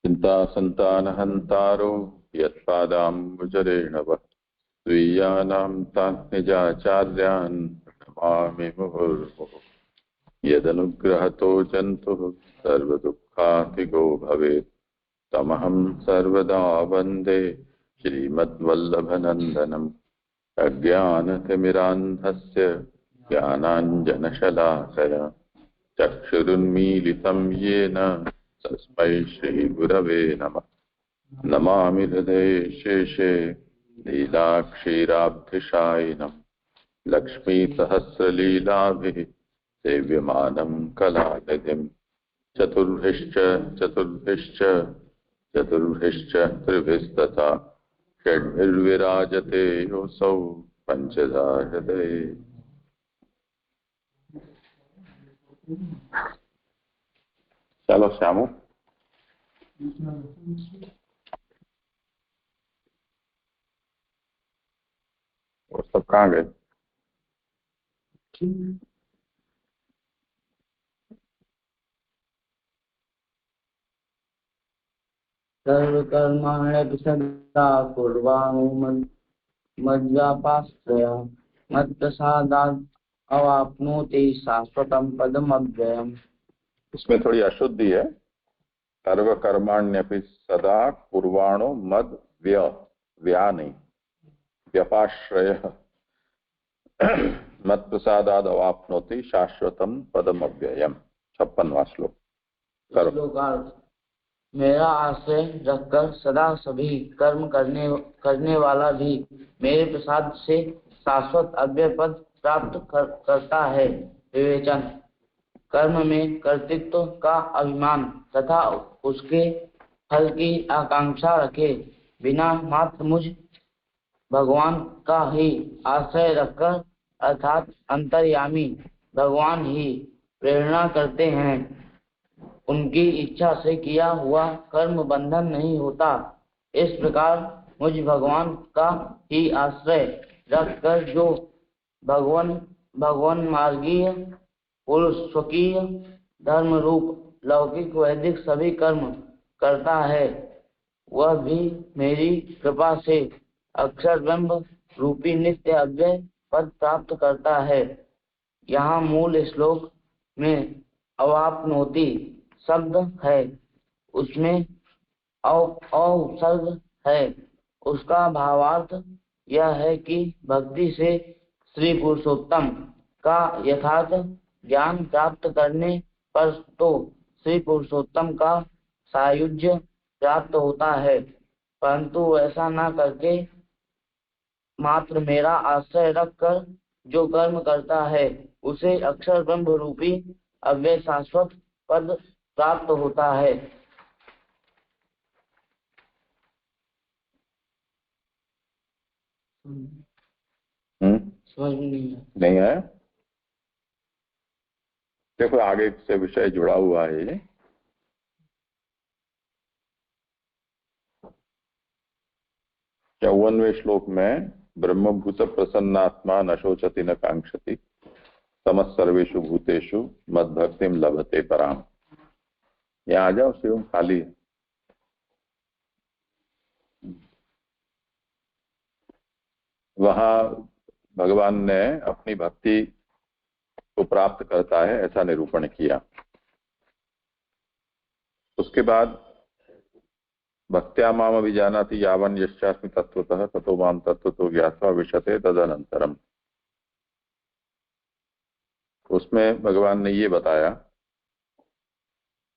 चिन्तासन्तानहन्तारो यत्पादाम्बुजरेण वः स्वीयानां तान्निजाचार्यान् प्रणमामि मुहुर्मुहुः। यदनुग्रहतो जन्तुः सर्वदुःखातिगो भवेत् तमहं सर्वदा वन्दे श्रीमद्वल्लभनन्दनम्। अज्ञानतिमिरान्धस्य ज्ञानाञ्जनशलाकया चक्षुरुन्मीलितं येन तस्मै श्रीगुरवे नमः। नमामि हृदये शेषे लीलाक्षीराब्धिशायिनम् लक्ष्मीसहस्रलीलाभिः सेव्यमानं कलानिधिम्। चतुर्भिश्च त्रिभिस्तथा षड्भिर्विराजते योऽसौ पञ्चधा हृदये। चलो श्यामू, वो सब कहाँ गए? सर्वकर्माण्यपि सदा कुर्वाणो मद्व्यापाश्रय मत्प्रसादात् अवाप्नोति शाश्वतं पदमव्ययम्। इसमें थोड़ी अशुद्धि है। सर्वकर्माण्यपि सदा कुर्वाणो मद व्या नहीं, व्यपाश्रय मत्प्रसादात् अवाप्नोति शाश्वतं पदमव्ययम्। 56वां श्लोक। मेरा आश्रय रखकर सदा सभी कर्म करने वाला भी मेरे प्रसाद से शाश्वत अव्यय पद प्राप्त करता है। विवेचन। कर्म में कर्तृत्व का अभिमान तथा उसके फल की आकांक्षा रखे बिना मात्र मुझ भगवान का ही आश्रय रखकर अर्थात अंतर्यामी भगवान ही प्रेरणा करते हैं, उनकी इच्छा से किया हुआ कर्म बंधन नहीं होता। इस प्रकार मुझ भगवान का ही आश्रय रखकर जो भगवान मार्गीय पुरुष स्वकीय धर्म रूप लौकिक वैदिक सभी कर्म करता है, वह भी मेरी कृपा से अक्षर ब्रह्म रूपी नित्य अव्यय पद प्राप्त करता है। यहाँ मूल श्लोक में अवाप्नोति शब्द है, उसमें औसर्ग है। उसका भावार्थ यह है कि भक्ति से श्री पुरुषोत्तम का यथार्थ ज्ञान प्राप्त करने पर तो श्री पुरुषोत्तम का सायुज्य प्राप्त होता है, परंतु ऐसा न करके मात्र मेरा आश्रय रखकर जो कर्म करता है उसे अक्षर ब्रह्म रूपी अव्यय शाश्वत पद प्राप्त होता है। समझ नहीं है। देखो आगे से विषय जुड़ा हुआ है ये। चौवनवें श्लोक में ब्रह्मभूत प्रसन्नात्मा न शोचति न कांक्षति समस्त सर्वेषु भूतेषु मद्भक्तिम लभते पराम। यहाँ आ जाओ शिवम, खाली है। वहां भगवान ने अपनी भक्ति को प्राप्त करता है ऐसा निरूपण किया। उसके बाद भक्त्या माम अभिजानाति यावन् यश्चास्मि तत्त्वतः ततो माम तत्त्वतो ज्ञात्वा विशते तदनन्तरम। उसमें भगवान ने ये बताया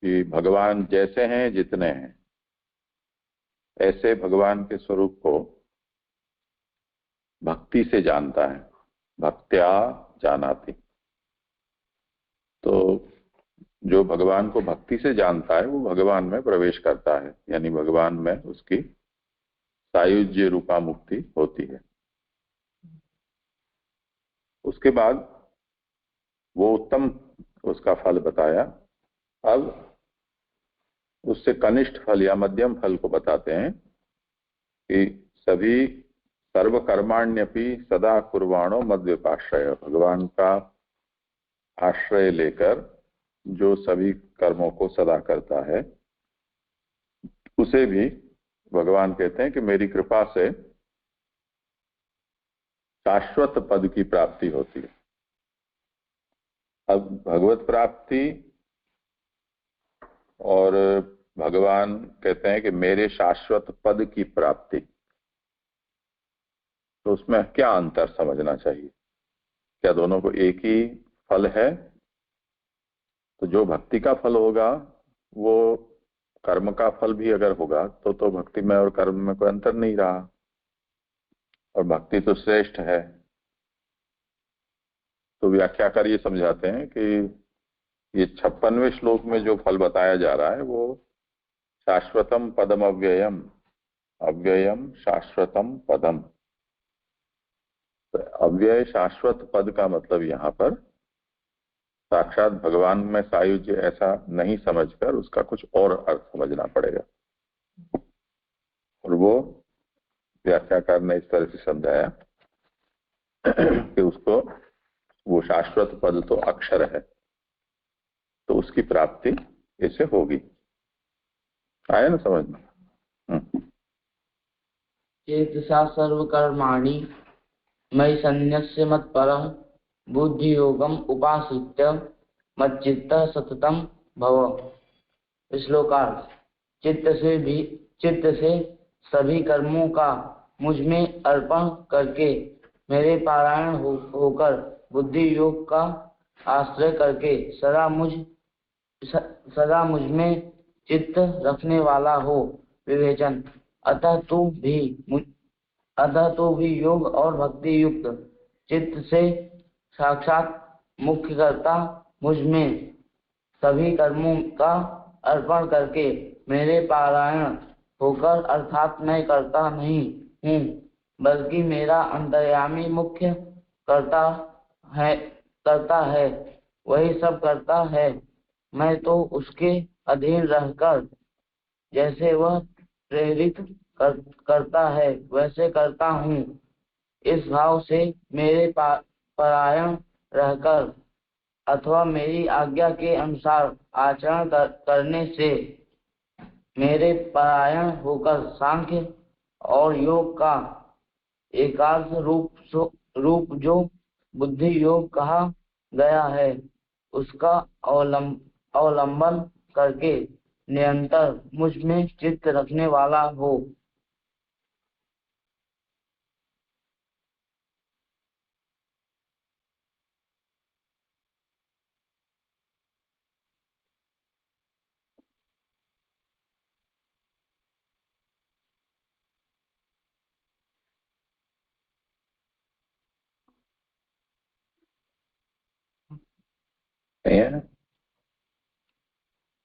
कि भगवान जैसे हैं जितने हैं ऐसे भगवान के स्वरूप को भक्ति से जानता है। भक्त्या जानाति, तो जो भगवान को भक्ति से जानता है वो भगवान में प्रवेश करता है, यानी भगवान में उसकी सायुज्य रूपा मुक्ति होती है। उसके बाद वो उत्तम उसका फल बताया। अब उससे कनिष्ठ फल या मध्यम फल को बताते हैं कि सभी सर्वकर्माण्यपि सदा कुर्वाणो मद्व्यपाश्रय। भगवान का आश्रय लेकर जो सभी कर्मों को सदा करता है उसे भी भगवान कहते हैं कि मेरी कृपा से शाश्वत पद की प्राप्ति होती है। अब भगवत प्राप्ति और भगवान कहते हैं कि मेरे शाश्वत पद की प्राप्ति, तो उसमें क्या अंतर समझना चाहिए? क्या दोनों को एक ही फल है? तो जो भक्ति का फल होगा वो कर्म का फल भी अगर होगा तो भक्ति में और कर्म में कोई अंतर नहीं रहा, और भक्ति तो श्रेष्ठ है। तो व्याख्याकार ये समझाते हैं कि ये 56वें श्लोक में जो फल बताया जा रहा है वो शाश्वतम पदम अव्ययम, अव्ययम शाश्वतम पदम। तो अव्यय शाश्वत पद का मतलब यहाँ पर साक्षात भगवान में सायुज्य ऐसा नहीं समझकर उसका कुछ और अर्थ समझना पड़ेगा, और वो व्याख्याकार ने इस तरह से समझाया कि उसको वो शाश्वत पद तो अक्षर है, तो उसकी प्राप्ति इसे होगी। आया ना समझ में? चेतसा सर्वकर्माणि मयि सन्न्यस्य मत्परः बुद्धि योगम उपाश्रित्य मच्चित्तः सततम भव। श्लोकार्थ। चित्त से सभी कर्मों का मुझ में अर्पण करके मेरे पारायण होकर बुद्धि योग का आश्रय करके सदा मुझ में चित्त रखने वाला हो। विवेचन। अतः तो भी योग और भक्ति युक्त चित्त से साक्षात मुख्य कर्ता मुझ में सभी कर्मों का अर्पण करके मेरे पारायण होकर, अर्थात मैं करता नहीं हूँ बल्कि मेरा अंतर्यामी मुख्य करता है, वही सब करता है। मैं तो उसके अधीन रहकर जैसे वह प्रेरित करता है वैसे करता हूँ। इस भाव से मेरे परायण रहकर अथवा मेरी आज्ञा के अनुसार आचरण करने से मेरे परायण होकर सांख्य और योग का एकार्थ रूप जो बुद्धि योग कहा गया है उसका अवलंबन करके निरंतर मुझ में चित्त रखने वाला हो।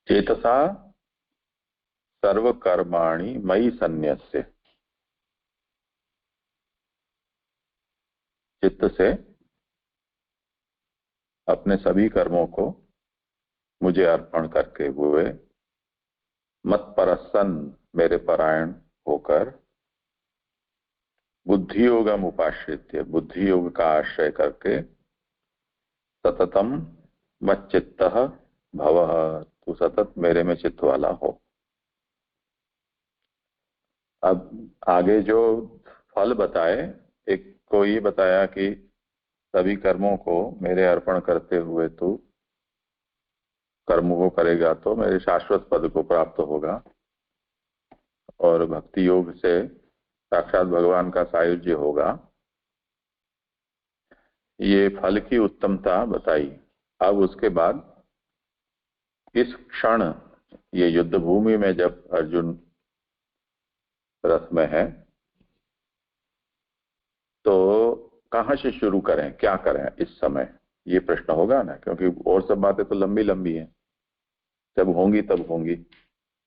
चेतसा सर्वकर्माणि मयि सन्न्यस्य, चित्त से अपने सभी कर्मों को मुझे अर्पण करके हुए मत परसन मेरे परायण होकर बुद्धि योगम उपाश्रित्य बुद्धि योग का आश्रय करके सततम मच्चित्तः भवः, तू सतत मेरे में चित्त वाला हो। अब आगे जो फल बताए, एक को ये बताया कि सभी कर्मों को मेरे अर्पण करते हुए तू कर्मों को करेगा तो मेरे शाश्वत पद को प्राप्त होगा, और भक्ति योग से साक्षात भगवान का सायुज्य होगा। ये फल की उत्तमता बताई। अब उसके बाद इस क्षण ये युद्ध भूमि में जब अर्जुन रथ में है तो कहां से शुरू करें, क्या करें इस समय, ये प्रश्न होगा ना, क्योंकि और सब बातें तो लंबी लंबी हैं, जब होंगी तब होंगी,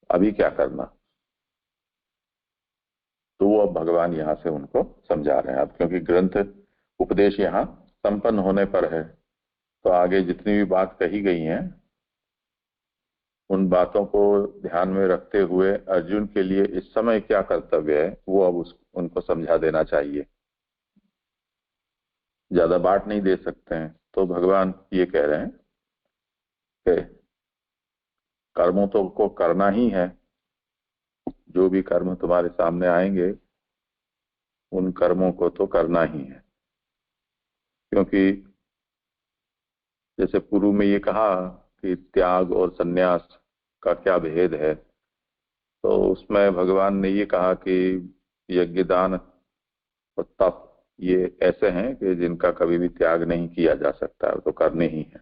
अभी क्या करना। तो वो अब भगवान यहां से उनको समझा रहे हैं। अब क्योंकि ग्रंथ उपदेश यहाँ संपन्न होने पर है तो आगे जितनी भी बात कही गई हैं उन बातों को ध्यान में रखते हुए अर्जुन के लिए इस समय क्या कर्तव्य है वो अब उनको समझा देना चाहिए। ज्यादा बाट नहीं दे सकते हैं, तो भगवान ये कह रहे हैं कि कर्मों तो को करना ही है, जो भी कर्म तुम्हारे सामने आएंगे उन कर्मों को तो करना ही है। क्योंकि जैसे पूर्व में ये कहा कि त्याग और संन्यास का क्या भेद है, तो उसमें भगवान ने ये कहा कि यज्ञ दान और तप ये ऐसे हैं कि जिनका कभी भी त्याग नहीं किया जा सकता है, तो करने ही है।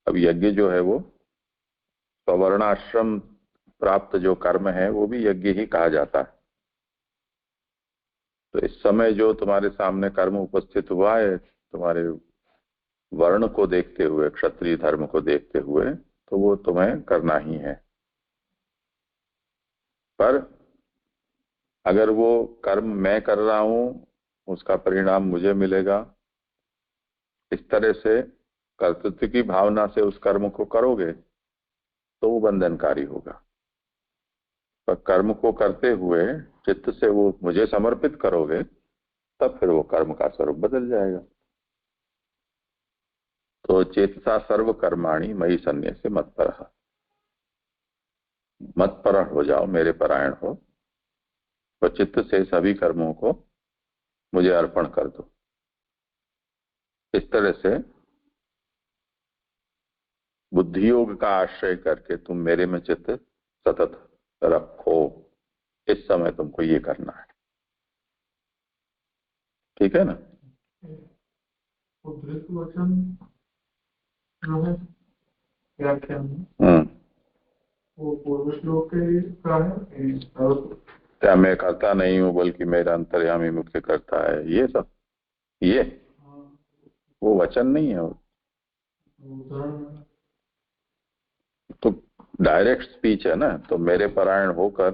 अब यज्ञ जो है वो स्वर्णाश्रम प्राप्त जो कर्म है वो भी यज्ञ ही कहा जाता है। तो इस समय जो तुम्हारे सामने कर्म उपस्थित हुआ है, तुम्हारे वर्ण को देखते हुए, क्षत्रिय धर्म को देखते हुए, तो वो तुम्हें करना ही है। पर अगर वो कर्म मैं कर रहा हूं, उसका परिणाम मुझे मिलेगा, इस तरह से कर्तृत्व की भावना से उस कर्म को करोगे तो वो बंधनकारी होगा। पर कर्म को करते हुए चित्त से वो मुझे समर्पित करोगे, तब फिर वो कर्म का स्वरूप बदल जाएगा। तो चेतसा सर्व कर्माणि मयि सन्न्यस्य मत्परः, मत्पर हो जाओ, मेरे परायण हो, तो चित्त से सभी कर्मों को मुझे अर्पण कर दो। इस तरह से बुद्धि योग का आश्रय करके तुम मेरे में चित्त सतत रखो। इस समय तुमको ये करना है, ठीक है ना। वचन जो है व्याख्यान वो पूर्व श्लोक का है, क्या मैं करता नहीं हूँ बल्कि मेरा अंतर्यामी मुख्य करता है, ये सब ये वो वचन नहीं है। तो डायरेक्ट स्पीच है ना। तो मेरे परायण होकर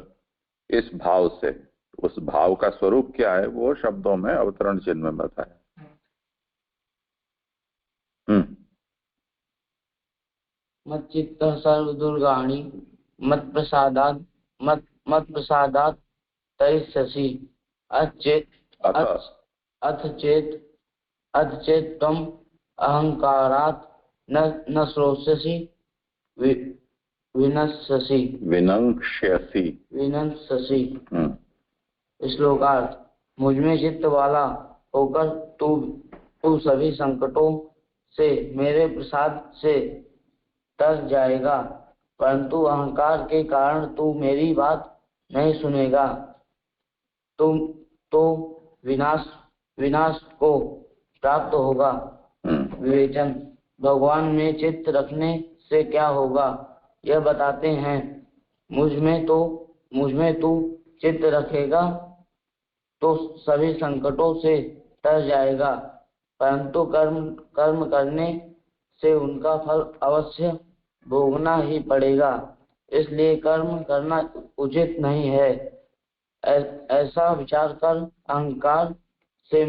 इस भाव से, उस भाव का स्वरूप क्या है वो शब्दों में अवतरण चिन्ह में बताया। मच्चित्त सर्वदुर्गाणि मत प्रसादात तरिष्यसि अथ चेत त्वम् अहंकारात् न श्रोष्यसि विनश्यसि। श्लोकार्थ। मुझमें चित्त वाला होकर तू सभी संकटों से मेरे प्रसाद से तर जाएगा, परंतु अहंकार के कारण तू मेरी बात नहीं सुनेगा। तुम तो विनाश को प्राप्त होगा। विवेचन। भगवान में चित्त रखने से क्या होगा यह बताते हैं। मुझ में तू चित्त रखेगा तो सभी संकटों से तर जाएगा, परंतु कर्म करने से उनका फल अवश्य भोगना ही पड़ेगा। इसलिए कर्म करना उचित नहीं है। ऐसा विचार कर अहंकार से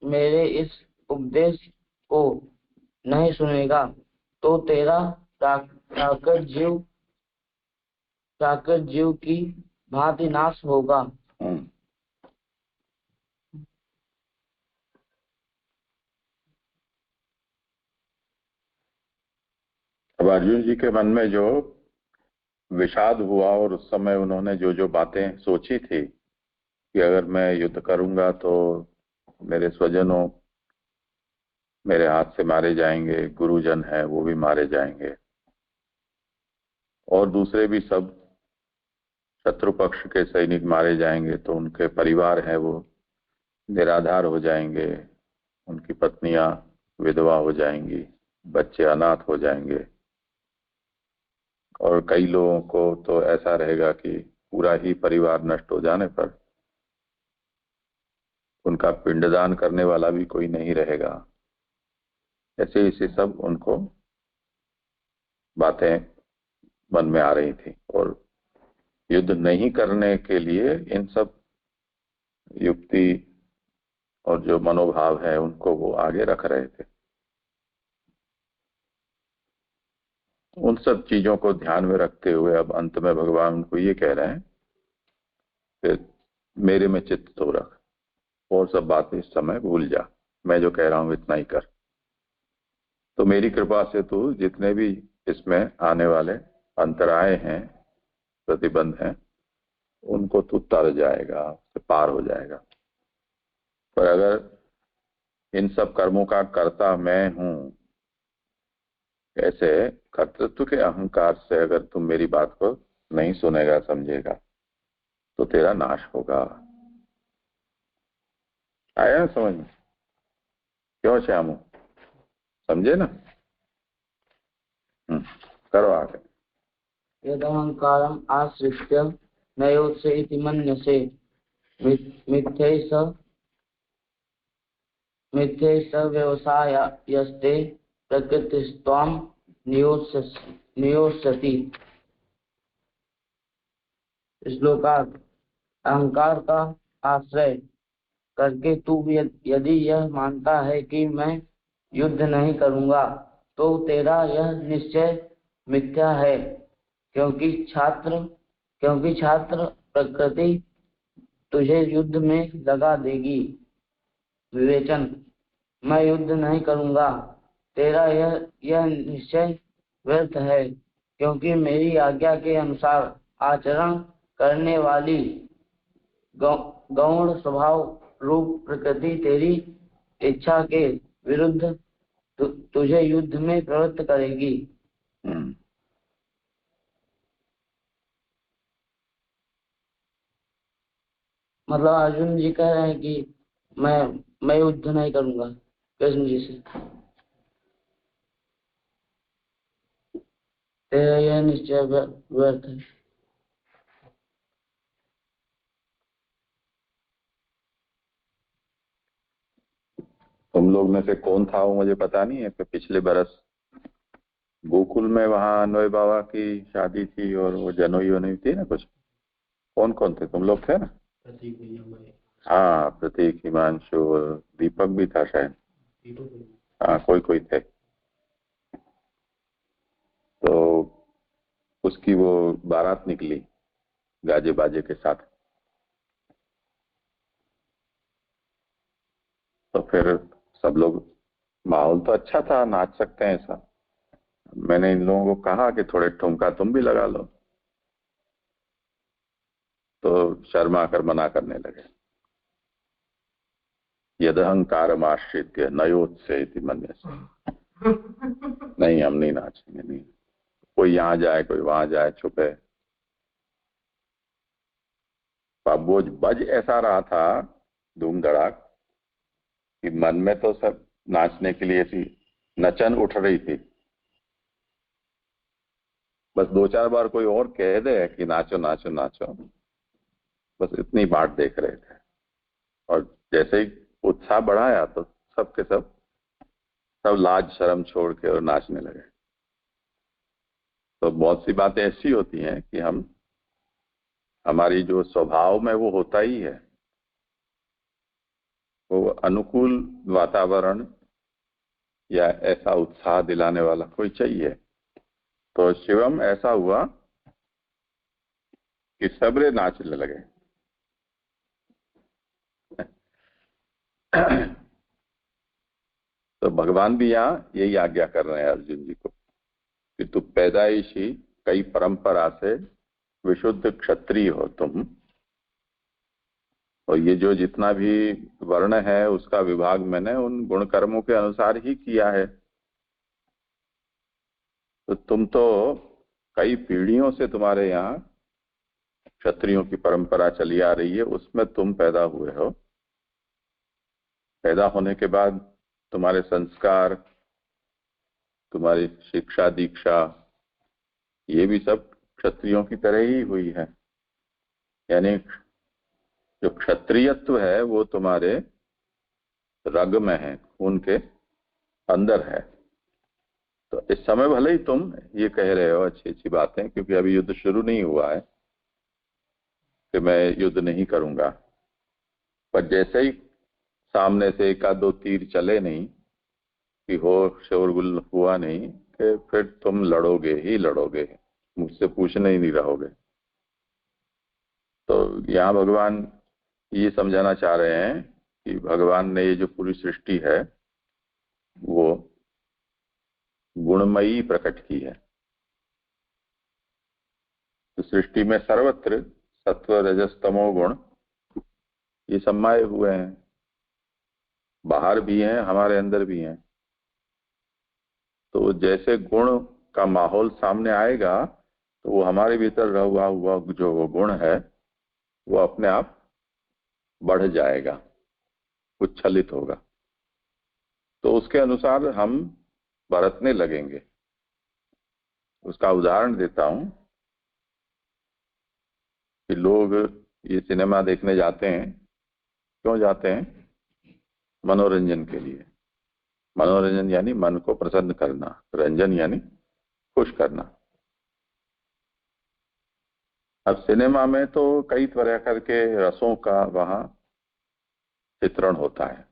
मेरे इस उपदेश को नहीं सुनेगा तो तेरा प्राकृत जीव की भांति नाश होगा। अब अर्जुन जी के मन में जो विषाद हुआ और उस समय उन्होंने जो जो बातें सोची थी कि अगर मैं युद्ध करूंगा तो मेरे स्वजनों मेरे हाथ से मारे जाएंगे, गुरुजन है वो भी मारे जाएंगे, और दूसरे भी सब शत्रु पक्ष के सैनिक मारे जाएंगे, तो उनके परिवार है वो निराधार हो जाएंगे, उनकी पत्नियां विधवा हो जाएंगी, बच्चे अनाथ हो जाएंगे, और कई लोगों को तो ऐसा रहेगा कि पूरा ही परिवार नष्ट हो जाने पर उनका पिंडदान करने वाला भी कोई नहीं रहेगा। ऐसे ऐसे सब उनको बातें मन में आ रही थी, और युद्ध नहीं करने के लिए इन सब युक्ति और जो मनोभाव है उनको वो आगे रख रहे थे। उन सब चीजों को ध्यान में रखते हुए अब अंत में भगवान उनको ये कह रहे हैं कि मेरे में चित्त तो रख, और सब बातें इस समय भूल जा, मैं जो कह रहा हूं इतना ही कर। तो मेरी कृपा से तू जितने भी इसमें आने वाले अंतराय हैं प्रतिबंध हैं उनको तू तर जाएगा, उससे पार हो जाएगा। पर अगर इन सब कर्मों का कर्ता मैं हूं, ऐसे कर्तृत्व के अहंकार से अगर तुम मेरी बात को नहीं सुनेगा, समझेगा, तो तेरा नाश होगा। आया ना समझ में? क्यों श्यामू, समझे ना? करो आगे। यदहंकारम आश्रित्य नयोत्से इति मन्यसे मिथ्यैष व्यवसायस्ते प्रकृतिस्त्वां नियोत्स्यति। श्लोकार्थ। अहंकार का आश्रय करके तू यदि यह मानता है कि मैं युद्ध नहीं करूंगा, तो तेरा यह निश्चय मिथ्या है, क्योंकि छात्र प्रकृति तुझे युद्ध में लगा देगी। विवेचन। मैं युद्ध नहीं करूंगा, तेरा यह निश्चय व्यर्थ है, क्योंकि मेरी आज्ञा के अनुसार आचरण करने वाली गौण स्वभाव रूप प्रकृति तेरी इच्छा के विरुद्ध तुझे युद्ध में प्रवृत्त करेगी। मतलब अर्जुन जी कह रहे हैं कि मैं युद्ध नहीं करूंगा कृष्ण जी से, तेरा यह निश्चय व्यर्थ है। तुम लोग में से कौन था वो मुझे पता नहीं है, पिछले बरस गोकुल में वहां अन्वय बाबा की शादी थी और वो जनोई वनोई थी ना कुछ, कौन कौन थे? तुम लोग थे ना? हाँ, प्रतीक, हिमांशु, दीपक भी था शायद। हाँ, कोई थे। तो उसकी वो बारात निकली गाजे बाजे के साथ। तो फिर सब लोग, माहौल तो अच्छा था, नाच सकते हैं ऐसा। मैंने इन लोगों को कहा कि थोड़े ठुमका तुम भी लगा लो, तो शर्मा कर मना करने लगे। यदहंकारमाश्रित्य नयोत्से इति मन्यसे। नहीं, हम नहीं नाचेंगे, नहीं। कोई यहाँ जाए, कोई वहां जाए, छुपे। वो बज ऐसा रहा था धूम धड़ाक कि मन में तो सब नाचने के लिए थी, नचन उठ रही थी। बस दो चार बार कोई और कह दे कि नाचो नाचो नाचो, बस इतनी बात देख रहे थे। और जैसे ही उत्साह बढ़ाया तो सबके सब लाज शर्म छोड़ के और नाचने लगे। तो बहुत सी बातें ऐसी होती हैं कि हमारी जो स्वभाव में वो होता ही है, वो अनुकूल वातावरण या ऐसा उत्साह दिलाने वाला कोई चाहिए। तो शिवम ऐसा हुआ कि सबरे नाचने लगे। तो भगवान भी यहाँ यही आज्ञा कर रहे हैं अर्जुन जी को कि तू पैदाइश ही कई परंपरा से विशुद्ध क्षत्रिय हो तुम, और ये जो जितना भी वर्ण है उसका विभाग मैंने उन गुण कर्मों के अनुसार ही किया है। तो तुम तो कई पीढ़ियों से तुम्हारे यहाँ क्षत्रियों की परंपरा चली आ रही है, उसमें तुम पैदा हुए हो। पैदा होने के बाद तुम्हारे संस्कार, तुम्हारी शिक्षा दीक्षा, ये भी सब क्षत्रियों की तरह ही हुई है। यानी जो क्षत्रियत्व है वो तुम्हारे रग में है, खून के अंदर है। तो इस समय भले ही तुम ये कह रहे हो अच्छी अच्छी बातें, क्योंकि अभी युद्ध शुरू नहीं हुआ है कि मैं युद्ध नहीं करूंगा, पर जैसे ही सामने से एक आध दो तीर चले नहीं कि हो शोरगुल हुआ नहीं कि फिर तुम लड़ोगे ही लड़ोगे, मुझसे पूछने ही नहीं रहोगे। तो यहाँ भगवान ये समझाना चाह रहे हैं कि भगवान ने ये जो पूरी सृष्टि है वो गुणमयी प्रकट की है। तो सृष्टि में सर्वत्र सत्व रजस तमो गुण ये समाये हुए हैं, बाहर भी हैं, हमारे अंदर भी हैं। तो जैसे गुण का माहौल सामने आएगा तो वो हमारे भीतर रहा हुआ जो वो गुण है वो अपने आप बढ़ जाएगा, उच्छलित होगा। तो उसके अनुसार हम बरतने लगेंगे। उसका उदाहरण देता हूं कि लोग ये सिनेमा देखने जाते हैं, क्यों जाते हैं? मनोरंजन के लिए। मनोरंजन यानी मन को प्रसन्न करना, रंजन यानी खुश करना। अब सिनेमा में तो कई तरह के रसों का वहां चित्रण होता है।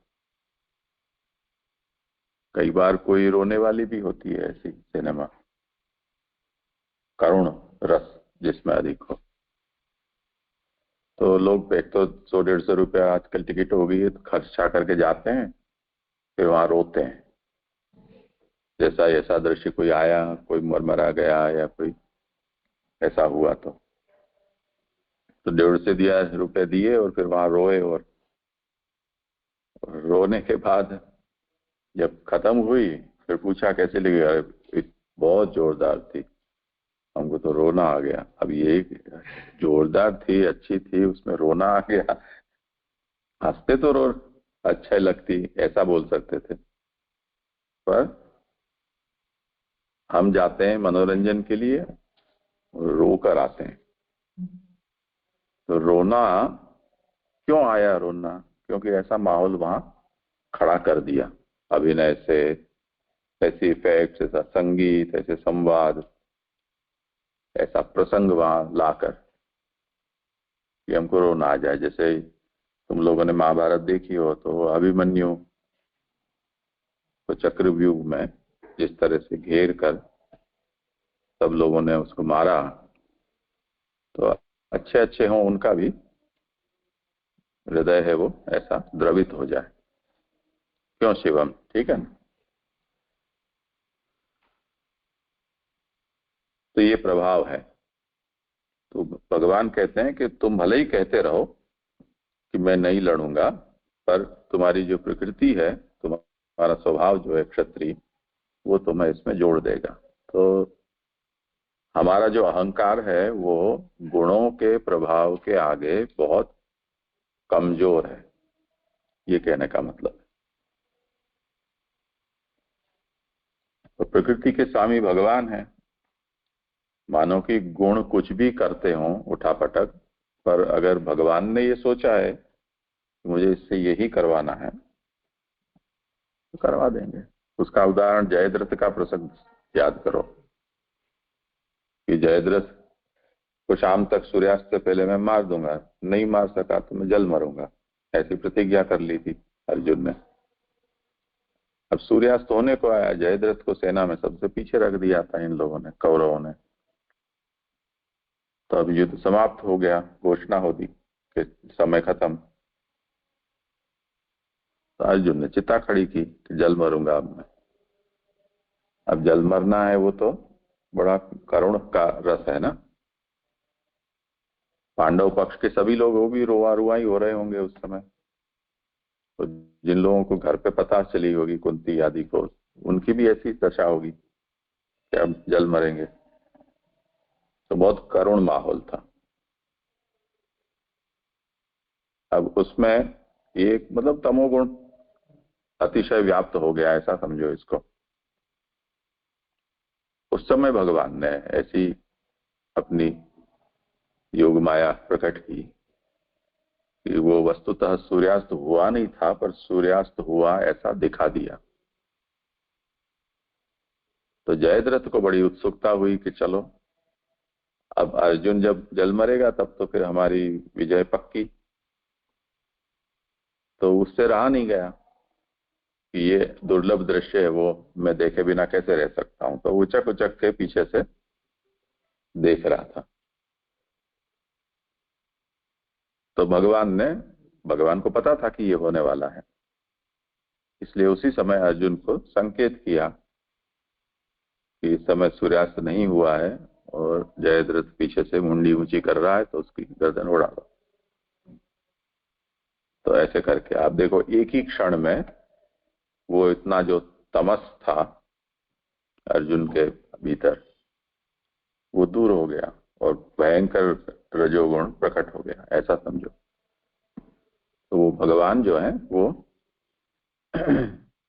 कई बार कोई रोने वाली भी होती है ऐसी सिनेमा, करुण रस जिसमें अधिक हो। तो लोग एक तो 100-150 रुपया आजकल टिकट हो गई है, तो खर्चा करके जाते हैं, फिर वहां रोते हैं। जैसा ऐसा दृश्य कोई आया, कोई मरा गया या कोई ऐसा हुआ तो 150 रुपए दिए और फिर वहां रोए। और रोने के बाद जब खत्म हुई फिर पूछा कैसे लगी? अरे बहुत जोरदार थी, हमको तो रोना आ गया। अब ये जोरदार थी, अच्छी थी, उसमें रोना आ गया। हंसते तो रो अच्छे लगती, ऐसा बोल सकते थे। पर हम जाते हैं मनोरंजन के लिए, रो कर आते हैं। तो रोना क्यों आया? रोना क्योंकि ऐसा माहौल वहां खड़ा कर दिया। अभिनय से, ऐसे इफेक्ट्स, ऐसा संगीत, ऐसे संवाद, ऐसा प्रसंग वहां लाकर कि हमको रोना आ जाए। जैसे तुम लोगों ने महाभारत देखी हो तो अभिमन्यु तो चक्रव्यूह में जिस तरह से घेर कर सब लोगों ने उसको मारा, तो अच्छे अच्छे हों उनका भी हृदय है वो ऐसा द्रवित हो जाए। क्यों शिवम? ठीक है ना? तो ये प्रभाव है। तो भगवान कहते हैं कि तुम भले ही कहते रहो कि मैं नहीं लड़ूंगा, पर तुम्हारी जो प्रकृति है, तुम्हारा स्वभाव जो है क्षत्रिय, वो तुम्हें इसमें जोड़ देगा। तो हमारा जो अहंकार है वो गुणों के प्रभाव के आगे बहुत कमजोर है, ये कहने का मतलब है। तो प्रकृति के स्वामी भगवान है। मानो कि गुण कुछ भी करते हों उठापटक, पर अगर भगवान ने ये सोचा है कि मुझे इससे यही करवाना है तो करवा देंगे। उसका उदाहरण जयद्रथ का प्रसंग याद करो कि जयद्रथ को शाम तक सूर्यास्त से पहले मैं मार दूंगा, नहीं मार सका तो मैं जल मरूंगा, ऐसी प्रतिज्ञा कर ली थी अर्जुन ने। अब सूर्यास्त होने को आया, जयद्रथ को सेना में सबसे पीछे रख दिया था इन लोगों ने, कौरवों ने। तो अब युद्ध समाप्त हो गया, घोषणा हो दी कि समय खत्म। तो अर्जुन ने चिता खड़ी की कि जल मरूंगा अब मैं। अब जल मरना है वो तो बड़ा करुण का रस है ना। पांडव पक्ष के सभी लोग वो भी रोआ रुआ ही हो रहे होंगे उस समय। तो जिन लोगों को घर पे पता चली होगी, कुंती आदि को, उनकी भी ऐसी दशा होगी कि अब जल मरेंगे। तो बहुत करुण माहौल था। अब उसमें एक मतलब तमोगुण अतिशय व्याप्त हो गया, ऐसा समझो इसको। उस समय भगवान ने ऐसी अपनी योग माया प्रकट की कि वो वस्तुतः सूर्यास्त हुआ नहीं था, पर सूर्यास्त हुआ ऐसा दिखा दिया। तो जयद्रथ को बड़ी उत्सुकता हुई कि चलो अब अर्जुन जब जल मरेगा तब तो फिर हमारी विजय पक्की। तो उससे रहा नहीं गया कि ये दुर्लभ दृश्य है, वो मैं देखे बिना कैसे रह सकता हूं। तो उचक उचक के पीछे से देख रहा था। तो भगवान को पता था कि ये होने वाला है, इसलिए उसी समय अर्जुन को संकेत किया कि इस समय सूर्यास्त नहीं हुआ है, और जयद्रथ पीछे से मुंडी ऊंची कर रहा है तो उसकी गर्दन उड़ा दो। तो ऐसे करके आप देखो एक ही क्षण में वो इतना जो तमस था अर्जुन के भीतर वो दूर हो गया और भयंकर रजोगुण प्रकट हो गया, ऐसा समझो। तो वो भगवान जो है वो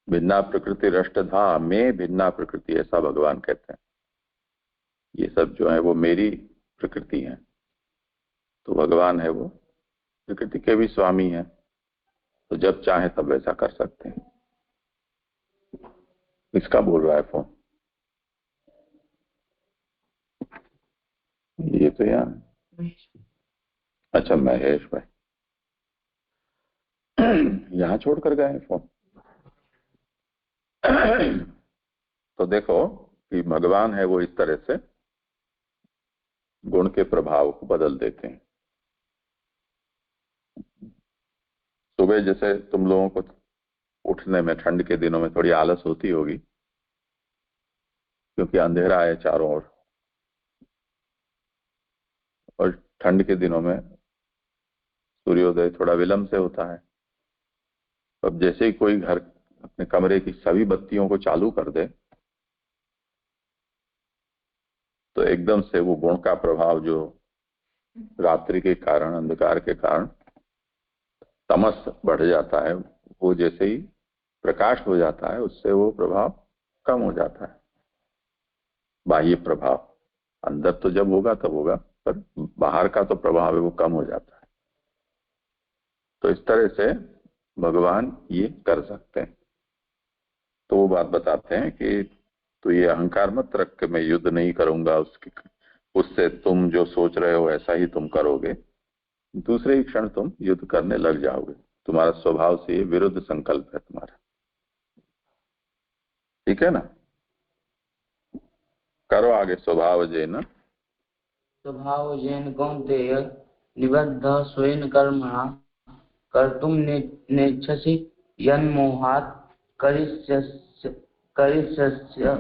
भिन्ना प्रकृति रष्टधा में भिन्ना प्रकृति, ऐसा भगवान कहते हैं। ये सब जो है वो मेरी प्रकृति है। तो भगवान है वो प्रकृति के भी स्वामी है, तो जब चाहे तब ऐसा कर सकते हैं। किसका बोल रहा है फोन? ये तो यहाँ, अच्छा महेश भाई यहाँ छोड़ कर गए फोन। तो देखो कि भगवान है वो इस तरह से गुण के प्रभाव को बदल देते हैं। सुबह जैसे तुम लोगों को उठने में ठंड के दिनों में थोड़ी आलस होती होगी क्योंकि अंधेरा है चारों ओर, और ठंड के दिनों में सूर्योदय थोड़ा विलंब से होता है। अब जैसे ही कोई घर अपने कमरे की सभी बत्तियों को चालू कर दे तो एकदम से वो गुण का प्रभाव जो रात्रि के कारण, अंधकार के कारण तमस बढ़ जाता है, वो जैसे ही प्रकाश हो जाता है उससे वो प्रभाव कम हो जाता है। बाह्य प्रभाव अंदर तो जब होगा तब होगा, पर बाहर का तो प्रभाव है वो कम हो जाता है। तो इस तरह से भगवान ये कर सकते हैं। तो वो बात बताते हैं कि तो ये अहंकार मत रख के मैं युद्ध नहीं करूंगा, उससे तुम जो सोच रहे हो ऐसा ही तुम करोगे, दूसरे ही क्षण तुम युद्ध करने लग जाओगे। तुम्हारा स्वभाव से ये विरुद्ध संकल्प है तुम्हारा, ठीक है ना? करो आगे। स्वभावजेन कौन्तेय निबद्ध स्वेन कर्मणा कर्तुम नेच्छसि यन्मोहात् करिष्यस्य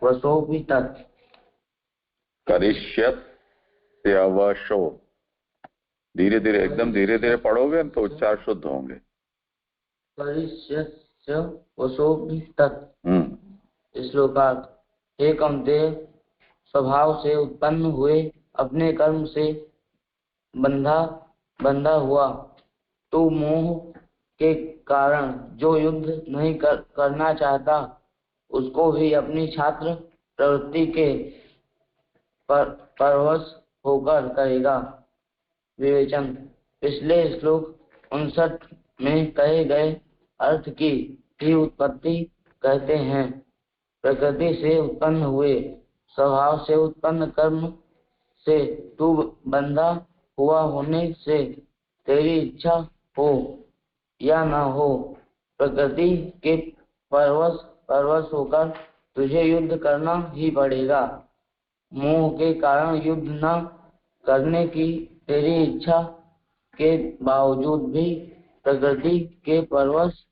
वशोऽपि तत्। करिष्यत्यवशो, धीरे धीरे, एकदम धीरे धीरे पढ़ोगे तो उच्चार शुद्ध होंगे। करिष्यस्य वशोऽपि तत्। श्लोकार्थ। हे कौन्तेय, स्वभाव से उत्पन्न हुए अपने कर्म से बंधा हुआ तो मोह के कारण जो युद्ध नहीं करना चाहता उसको ही अपनी छात्र प्रवृत्ति के परवश होकर करेगा। विवेचन। पिछले श्लोक 59 में कहे गए अर्थ की ही उत्पत्ति कहते हैं। प्रकृति से उत्पन्न हुए स्वभाव से उत्पन्न कर्म से तू बंधा हुआ होने से तेरी इच्छा हो या न हो, प्रकृति के परवश होकर तुझे युद्ध करना ही पड़ेगा। मोह के कारण युद्ध न करने की तेरी इच्छा के बावजूद भी प्रकृति के परवश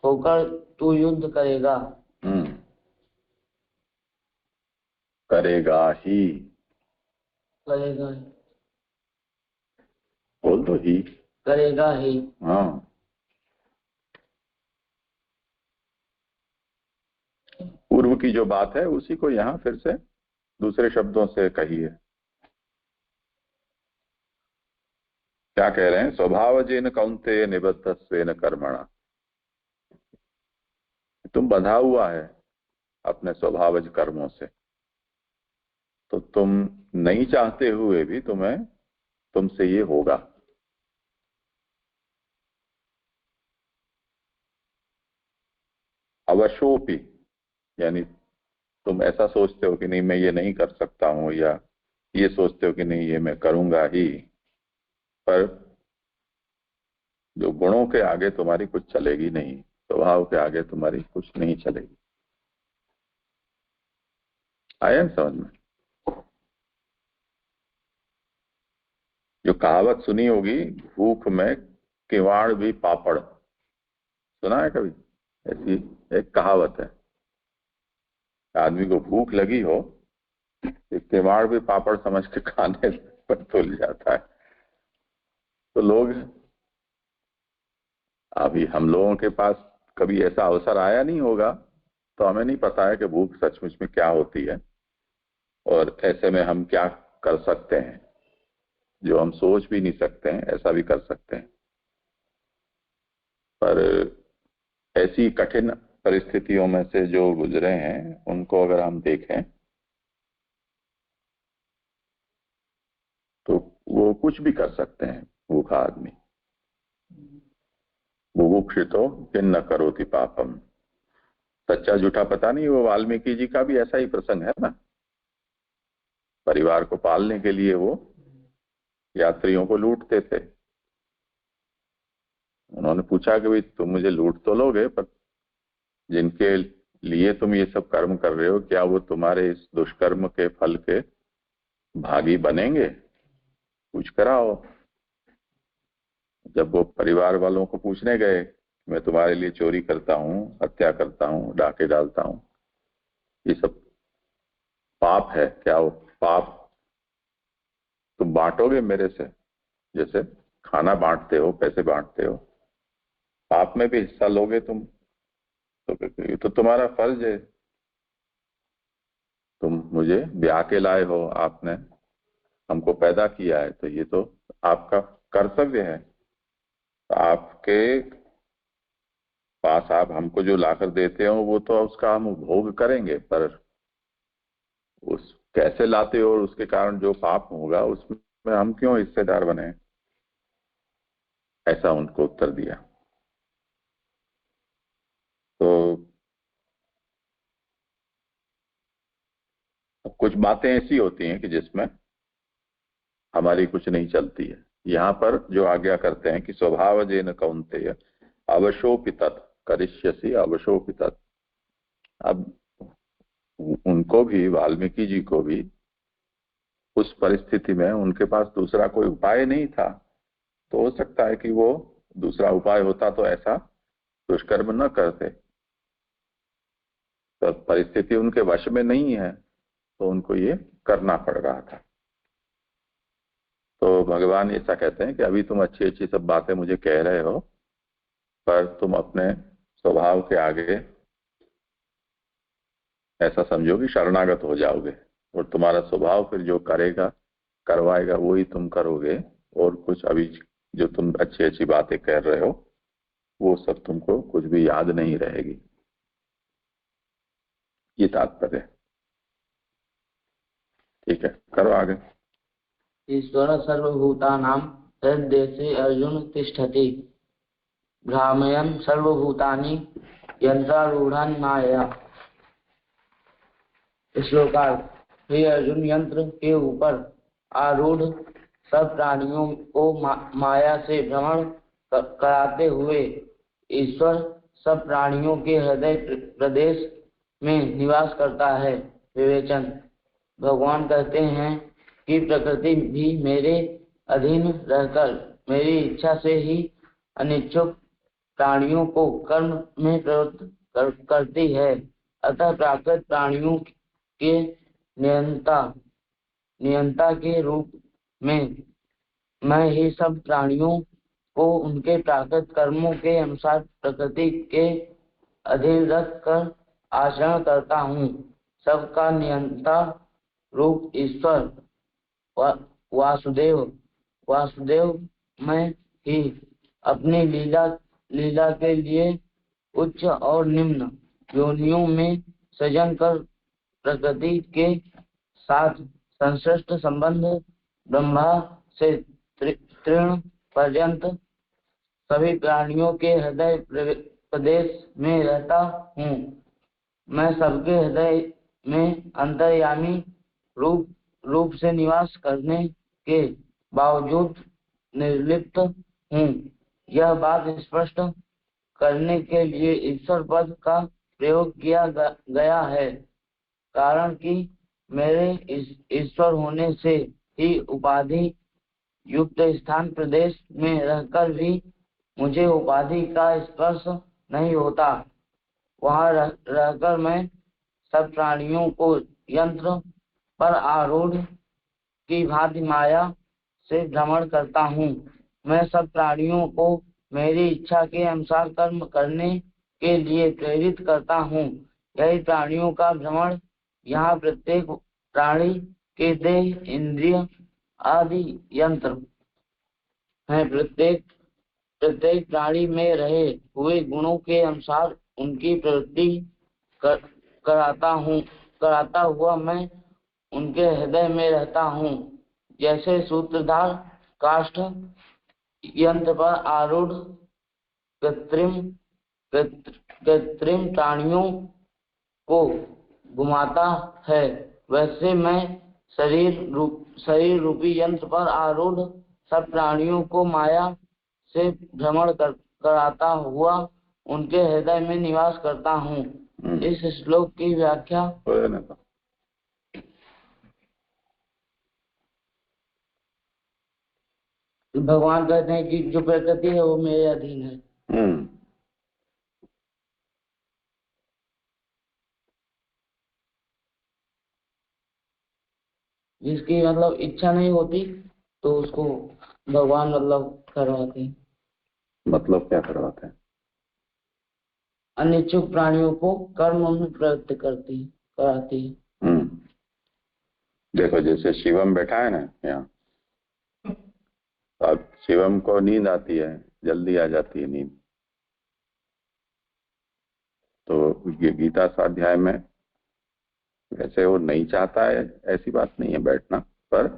होकर तू युद्ध करेगा। करेगा ही, बोल दो ही, करेगा ही। हाँ। पूर्व की जो बात है उसी को यहाँ फिर से दूसरे शब्दों से कही है। क्या कह रहे हैं? स्वभावजेन कौन्तेय निबद्ध स्वेन कर्मणा, तुम बंधा हुआ है अपने स्वभावज कर्मों से, तो तुम नहीं चाहते हुए भी तुमसे ये होगा। अवशोपि यानी तुम ऐसा सोचते हो कि नहीं मैं ये नहीं कर सकता हूं, या ये सोचते हो कि नहीं ये मैं करूंगा ही, पर जो गुणों के आगे तुम्हारी कुछ चलेगी नहीं, स्वभाव के आगे तुम्हारी कुछ नहीं चलेगी। आया समझ में? जो कहावत सुनी होगी, भूख में किवाड़ भी पापड़, सुना है कभी? ऐसी एक कहावत है। आदमी को भूख लगी हो एक किवाड़ भी पापड़ समझ के खाने पर तुल जाता है। तो लोग, अभी हम लोगों के पास कभी ऐसा अवसर आया नहीं होगा, तो हमें नहीं पता है कि भूख सचमुच में क्या होती है और ऐसे में हम क्या कर सकते हैं। जो हम सोच भी नहीं सकते हैं ऐसा भी कर सकते हैं। पर ऐसी कठिन परिस्थितियों में से जो गुजरे हैं उनको अगर हम देखें तो वो कुछ भी कर सकते हैं। भूखा आदमी, बुभुक्षितो किन न करोति पापम। सच्चा झूठा पता नहीं, वो वाल्मीकि जी का भी ऐसा ही प्रसंग है ना। परिवार को पालने के लिए वो यात्रियों को लूटते थे। उन्होंने पूछा कि भाई तुम मुझे लूट तो लोगे, पर जिनके लिए तुम ये सब कर्म कर रहे हो, क्या वो तुम्हारे इस दुष्कर्म के फल के भागी बनेंगे? पूछ कराओ। जब वो परिवार वालों को पूछने गए, मैं तुम्हारे लिए चोरी करता हूँ, हत्या करता हूँ, डाके डालता हूँ, ये सब पाप है, क्या वो पाप तुम बांटोगे मेरे से? जैसे खाना बांटते हो, पैसे बांटते हो, पाप में भी हिस्सा लोगे तुम? तो ये तो तुम्हारा फर्ज है। तुम मुझे ब्याह के लाए हो, आपने हमको पैदा किया है, तो ये तो आपका कर्तव्य है। तो आपके पास आप हमको जो लाकर देते हो वो तो उसका हम भोग करेंगे, पर उस कैसे लाते हो और उसके कारण जो पाप होगा उसमें हम क्यों हिस्सेदार बने? ऐसा उनको उत्तर दिया। तो कुछ बातें ऐसी होती हैं कि जिसमें हमारी कुछ नहीं चलती है। यहाँ पर जो आज्ञा करते हैं कि स्वभावजेन कौन्तेय अवशोपितत् करिष्यसि अवशोपितत्। अब उनको भी, वाल्मीकि जी को भी उस परिस्थिति में उनके पास दूसरा कोई उपाय नहीं था। तो हो सकता है कि वो दूसरा उपाय होता तो ऐसा दुष्कर्म न करते। तो परिस्थिति उनके वश में नहीं है, तो उनको ये करना पड़ रहा था। तो भगवान ऐसा कहते हैं कि अभी तुम अच्छी अच्छी सब बातें मुझे कह रहे हो, पर तुम अपने स्वभाव के आगे ऐसा समझो कि शरणागत हो जाओगे, और तुम्हारा स्वभाव फिर जो करेगा करवाएगा वही तुम करोगे। और कुछ अभी जो तुम अच्छी अच्छी बातें कर रहे हो वो सब तुमको कुछ भी याद नहीं रहेगी। ये तात्पर्य। ठीक है, करो आगे। ईश्वर सर्वभूतानां हृद्देशे अर्जुन तिष्ठति भ्रामयन् सर्वभूतानि यंत्रारूढ़ान् माया। श्लोकार्थ। हे अर्जुन, यंत्र के ऊपर आरूढ़ सब प्राणियों को माया से भ्रमण कराते हुए ईश्वर सब प्राणियों के हृदय प्रदेश में निवास करता है। विवेचन। भगवान कहते हैं कि प्रकृति भी मेरे अधीन रहकर मेरी इच्छा से ही अनिच्छुक प्राणियों को कर्म में प्रवृत्त करती है। अतः प्राकृत प्राणियों के नियंता के रूप में मैं ही सब प्राणियों को उनके प्राकृत कर्मों के अनुसार प्रकृति के अधीन रख कर आचरण करता हूँ। सबका नियंता रूप ईश्वर वासुदेव मैं ही अपनी लीला के लिए उच्च और निम्न योनियों में सृजन कर प्रकृति के साथ संश्लिष्ट संबंध ब्रह्मा से तृण पर्यंत सभी प्राणियों के हृदय प्रदेश में रहता हूँ। मैं सबके हृदय में अंतर्यामी रूप से निवास करने के बावजूद निर्लिप्त हूँ। यह बात स्पष्ट करने के लिए ईश्वर पद का प्रयोग किया गया है, कारण कि मेरे ईश्वर होने से ही उपाधि युक्त स्थान प्रदेश में रहकर भी मुझे उपाधि का स्पर्श नहीं होता। वहां रहकर मैं सब प्राणियों को यंत्र पर आरूढ़ की भांति माया से भ्रमण करता हूँ। मैं सब प्राणियों को मेरी इच्छा के अनुसार कर्म करने के लिए प्रेरित करता हूँ। यही प्राणियों का भ्रमण। यहाँ प्रत्येक प्राणी के देह, इंद्रिय आदि यंत्र हैं। प्रत्येक प्राणी में रहे हुए गुणों के अनुसार उनकी प्रवृत्ति कराता हुआ मैं उनके हृदय में रहता हूँ। जैसे सूत्रधार काष्ठ यंत्र पर आरूढ़ कृत्रिम प्राणियों को घुमाता है, वैसे मैं शरीर रूपी यंत्र पर आरूढ़ सब प्राणियों को माया से भ्रमण कराता हुआ उनके हृदय में निवास करता हूँ। इस श्लोक की व्याख्या भगवान कहते हैं कि जो प्रकृति है वो मेरे अधीन है। जिसकी मतलब इच्छा नहीं होती तो उसको भगवान मतलब करवाते हैं। मतलब क्या करवाते हैं? अनिच्छुक प्राणियों को कर्म में प्रवृत्त कराती है। देखो जैसे शिवम बैठा है ना यहाँ, तो अब शिवम को नींद आती है, जल्दी आ जाती है नींद। तो ये गीता स्वाध्याय में वैसे वो नहीं चाहता है, ऐसी बात नहीं है बैठना, पर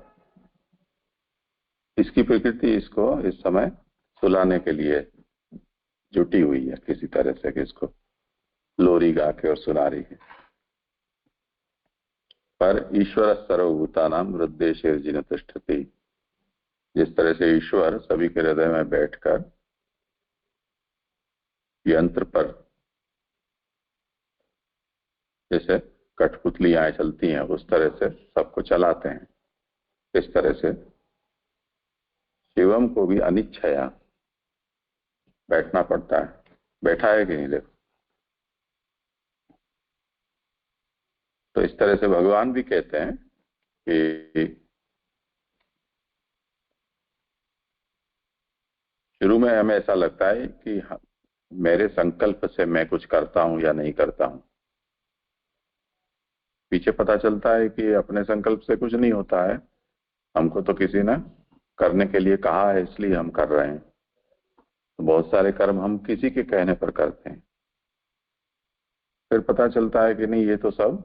इसकी प्रकृति इसको इस समय सुलाने के लिए जुटी हुई है किसी तरह से, कि इसको लोरी गा के और सुना रही है। पर ईश्वर सर्वभूतानां हृदयेषु तिष्ठति, जिस तरह से ईश्वर सभी के हृदय में बैठकर यंत्र पर जैसे कठपुतलियां चलती हैं उस तरह से सबको चलाते हैं, इस तरह से शिवम को भी अनिच्छया बैठना पड़ता है। बैठा है कि नहीं? देखो, तो इस तरह से भगवान भी कहते हैं कि शुरू में हमें ऐसा लगता है कि मेरे संकल्प से मैं कुछ करता हूं या नहीं करता हूं। पीछे पता चलता है कि अपने संकल्प से कुछ नहीं होता है, हमको तो किसी ने करने के लिए कहा है इसलिए हम कर रहे हैं। तो बहुत सारे कर्म हम किसी के कहने पर करते हैं, फिर पता चलता है कि नहीं, ये तो सब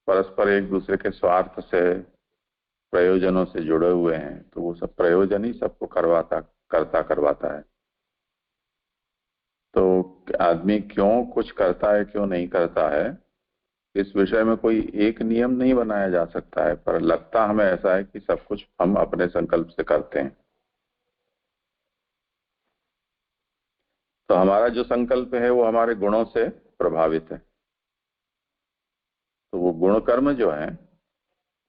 परस्पर एक दूसरे के स्वार्थ से, प्रयोजनों से जुड़े हुए हैं। तो वो सब प्रयोजन ही सबको करवाता है। तो आदमी क्यों कुछ करता है, क्यों नहीं करता है, इस विषय में कोई एक नियम नहीं बनाया जा सकता है, पर लगता हमें ऐसा है कि सब कुछ हम अपने संकल्प से करते हैं। तो हमारा जो संकल्प है वो हमारे गुणों से प्रभावित है। तो वो गुण कर्म जो है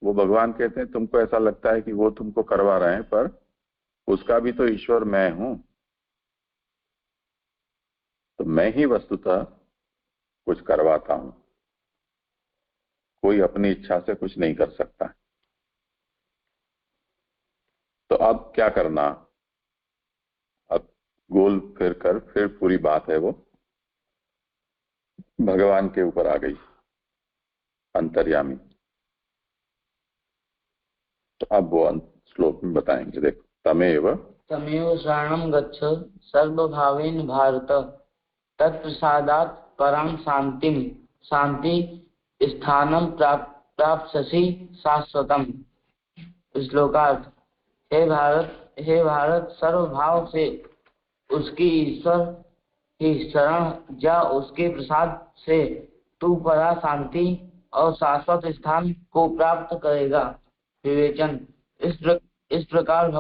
वो भगवान कहते हैं तुमको ऐसा लगता है कि वो तुमको करवा रहे हैं, पर उसका भी तो ईश्वर मैं हूं। तो मैं ही वस्तुतः कुछ करवाता हूं, कोई अपनी इच्छा से कुछ नहीं कर सकता। तो अब क्या करना? अब गोल फिर कर फिर पूरी बात है वो भगवान के ऊपर आ गई, अंतर्यामी। तो अब वो श्लोक में बताएंगे। देखो, तमेव शरणं गच्छ सर्वभावेन भारत, तत्प्रसादात् परां शांति स्थानम प्राप्स्यसि शाश्वतम्। श्लोकार्थ। हे भारत, सर्वभाव से उसकी ईश्वर की शरण जा, उसके प्रसाद से तू परा शांति और शाश्वत स्थान को प्राप्त करेगा। विवेचन। इस प्रकार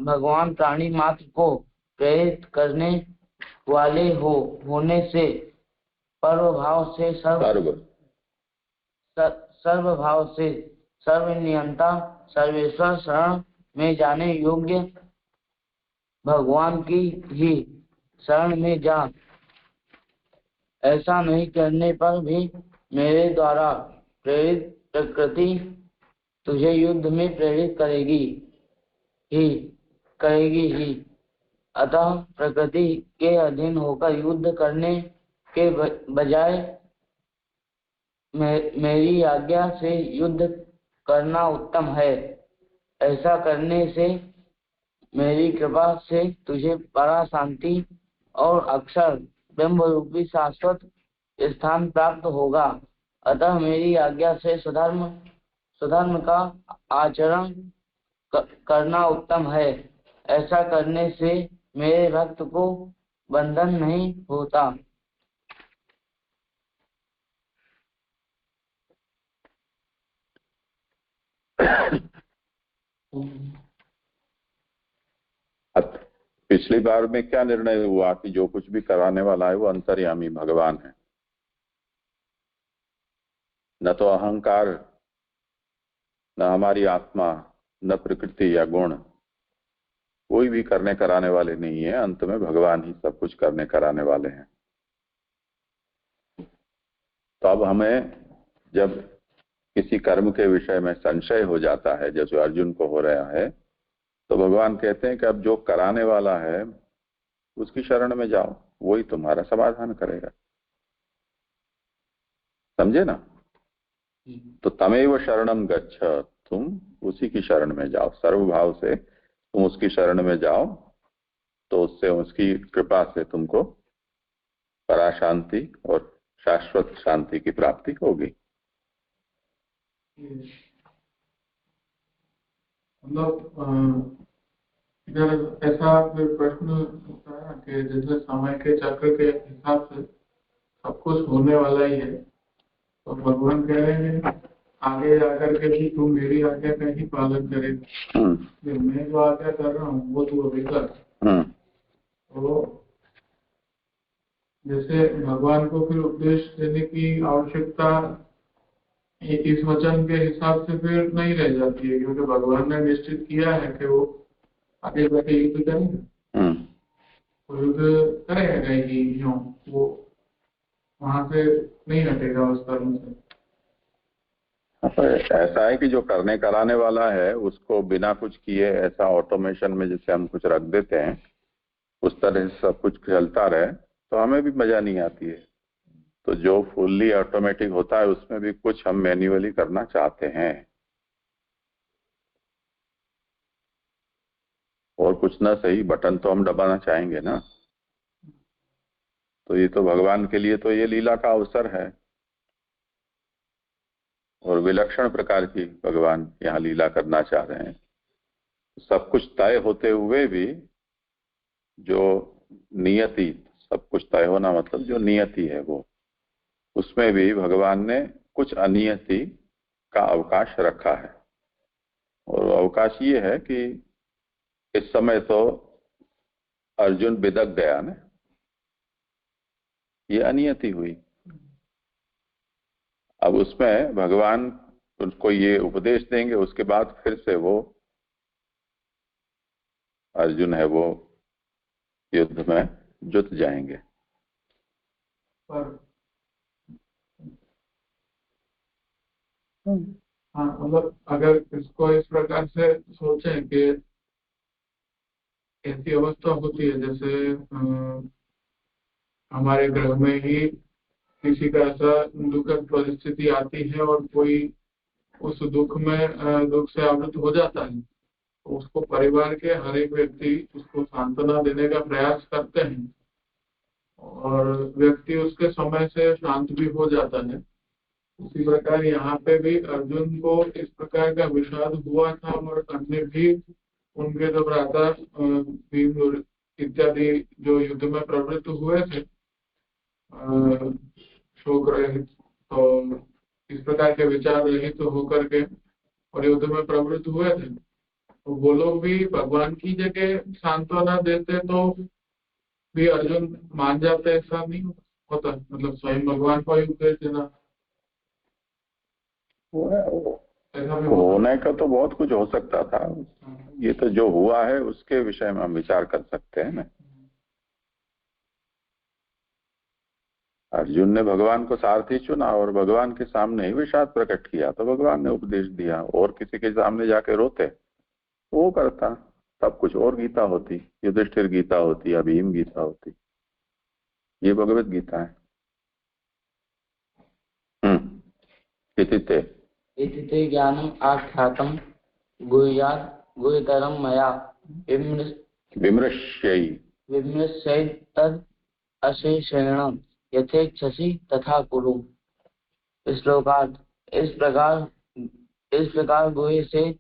भगवान प्राणी मात्र को प्रेरित करने वाले होने से सर्वभाव से सर्वनियंता सर्वेश्वर शरण में जाने योग्य भगवान की ही शरण में जा। ऐसा नहीं करने पर भी मेरे द्वारा प्रेरित प्रकृति तुझे युद्ध में प्रेरित करेगी ही। अतः प्रकृति के अधीन होकर युद्ध करने के बजाय मेरी आज्ञा से युद्ध करना उत्तम है। ऐसा करने से मेरी कृपा से तुझे परा शांति और अक्षर ब्रह्म रूपी शाश्वत स्थान प्राप्त होगा। अतः मेरी आज्ञा से स्वधर्म का आचरण करना उत्तम है। ऐसा करने से मेरे भक्त को बंधन नहीं होता। पिछली बार में क्या निर्णय हुआ कि जो कुछ भी कराने वाला है वो अंतर्यामी भगवान है, न तो अहंकार, न हमारी आत्मा, न प्रकृति या गुण, कोई भी करने कराने वाले नहीं है। अंत में भगवान ही सब कुछ करने कराने वाले हैं। तो अब हमें जब किसी कर्म के विषय में संशय हो जाता है, जैसे अर्जुन को हो रहा है, तो भगवान कहते हैं कि अब जो कराने वाला है उसकी शरण में जाओ, वही तुम्हारा समाधान करेगा। समझे ना? तो तमेव शरणम गच्छ, तुम उसी की शरण में जाओ, सर्वभाव से तुम उसकी शरण में जाओ, तो उससे, उसकी कृपा से तुमको पराशांति और शाश्वत शांति की प्राप्ति होगी। मतलब इधर ऐसा प्रश्न होता है कि जैसे समय के चक्र के हिसाब से सब कुछ होने वाला ही है, तो भगवान कह रहे हैं आगे जाकर के भी तू मेरी आज्ञा का ही पालन करेगा। मैं जो आज्ञा कर रहा हूँ वो तू अभी कर। तो जैसे भगवान को फिर उपदेश देने की आवश्यकता इस वचन के हिसाब से फिर नहीं रह जाती है, क्योंकि भगवान ने निश्चित किया है कि वो आगे जाके युद्ध करेंगे। वो युद्ध करेगा ही, वो वहां से नहीं हटेगा उस कर्म से। ऐसा है कि जो करने कराने वाला है उसको बिना कुछ किए, ऐसा ऑटोमेशन में जैसे हम कुछ रख देते हैं, उस तरह से सब कुछ चलता रहे तो हमें भी मजा नहीं आती है। तो जो फुल्ली ऑटोमेटिक होता है उसमें भी कुछ हम मैन्युअली करना चाहते हैं, और कुछ ना सही बटन तो हम दबाना चाहेंगे ना। तो ये तो भगवान के लिए तो ये लीला का अवसर है, और विलक्षण प्रकार की भगवान यहाँ लीला करना चाह रहे हैं। सब कुछ तय होते हुए भी जो नियति, सब कुछ तय होना मतलब जो नियति है वो, उसमें भी भगवान ने कुछ अनियति का अवकाश रखा है। और अवकाश ये है कि इस समय तो अर्जुन बिदक गया ना, ये अनियति हुई। अब उसमें भगवान उसको ये उपदेश देंगे, उसके बाद फिर से वो अर्जुन है वो युद्ध में जुट जाएंगे। हाँ, मतलब अगर इसको इस प्रकार से सोचें कि ऐसी अवस्था होती है जैसे हमारे घर में ही किसी का ऐसा दुखद परिस्थिति आती है और कोई उस दुख से आवृत हो जाता है, तो उसको परिवार के हर एक व्यक्ति उसको सांत्वना देने का प्रयास करते हैं और व्यक्ति उसके समय से शांत भी हो जाता है। उसी प्रकार यहाँ पे भी अर्जुन को इस प्रकार का विषाद हुआ था और अन्य भी उनके जो भ्राता भीम इत्यादि जो युद्ध में प्रवृत्त हुए थे शोक रहित, तो इस प्रकार के विचार रहित तो होकर के और युद्ध में प्रवृत्त हुए थे, तो वो लोग भी भगवान की जगह सांत्वना देते तो भी अर्जुन मान जाते, ऐसा नहीं होता। मतलब स्वयं भगवान को ही उपदेश देना होने का तो बहुत कुछ हो सकता था। ये तो जो हुआ है उसके विषय में हम विचार कर सकते हैं ना। अर्जुन ने भगवान को सारथी चुना और भगवान के सामने ही विषाद प्रकट किया तो भगवान ने उपदेश दिया। और किसी के सामने जाके रोते वो करता सब कुछ। और गीता होती, युधिष्ठिर गीता होती या भीम गीता होती, ये भगवत गीता है। इति ज्ञानम आख्यातम गुह्यात् गुह्यतरम मया विमृश्यै तद अशेषेण यथेच्छसि तथा कुरु। श्लोकार्थ इस प्रकार गुह्य से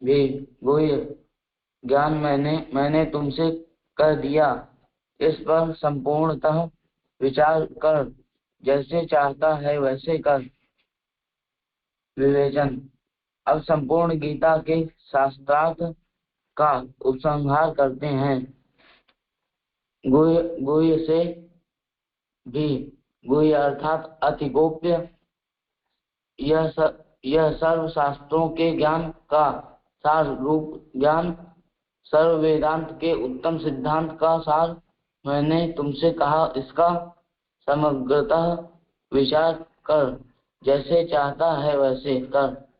भी गुह्य ज्ञान मैंने तुमसे कह दिया, इस पर संपूर्णतः विचार कर, जैसे चाहता है वैसे कर। विवेचन। अब संपूर्ण गीता के शास्त्रार्थ का उपसंहार करते हैं। गुह्य से भी गुह्य अर्थात अति गोप्य, यह सर्व शास्त्रों के ज्ञान का सार रूप ज्ञान, सर्व वेदांत के उत्तम सिद्धांत का सार मैंने तुमसे कहा, इसका समग्रतः विचार कर, जैसे चाहता है वैसे कर।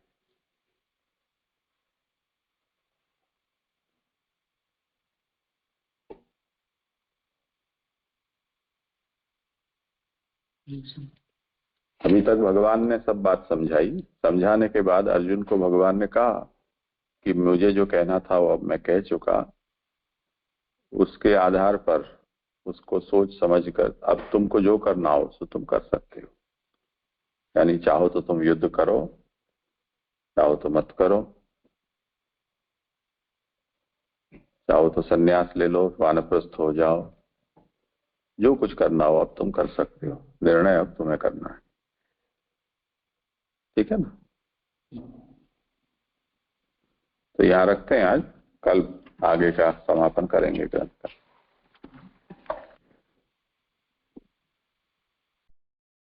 अभी तक भगवान ने सब बात समझाई। समझाने के बाद अर्जुन को भगवान ने कहा कि मुझे जो कहना था वो अब मैं कह चुका, उसके आधार पर उसको सोच समझ कर अब तुमको जो करना हो सो तुम कर सकते हो। यानी चाहो तो तुम युद्ध करो, चाहो तो मत करो, चाहो तो संन्यास ले लो, वानप्रस्थ हो जाओ, जो कुछ करना हो अब तुम कर सकते हो। निर्णय अब तुम्हें करना है। ठीक है ना? तो यहाँ रखते हैं आज, कल आगे का समापन करेंगे ग्रंथ का।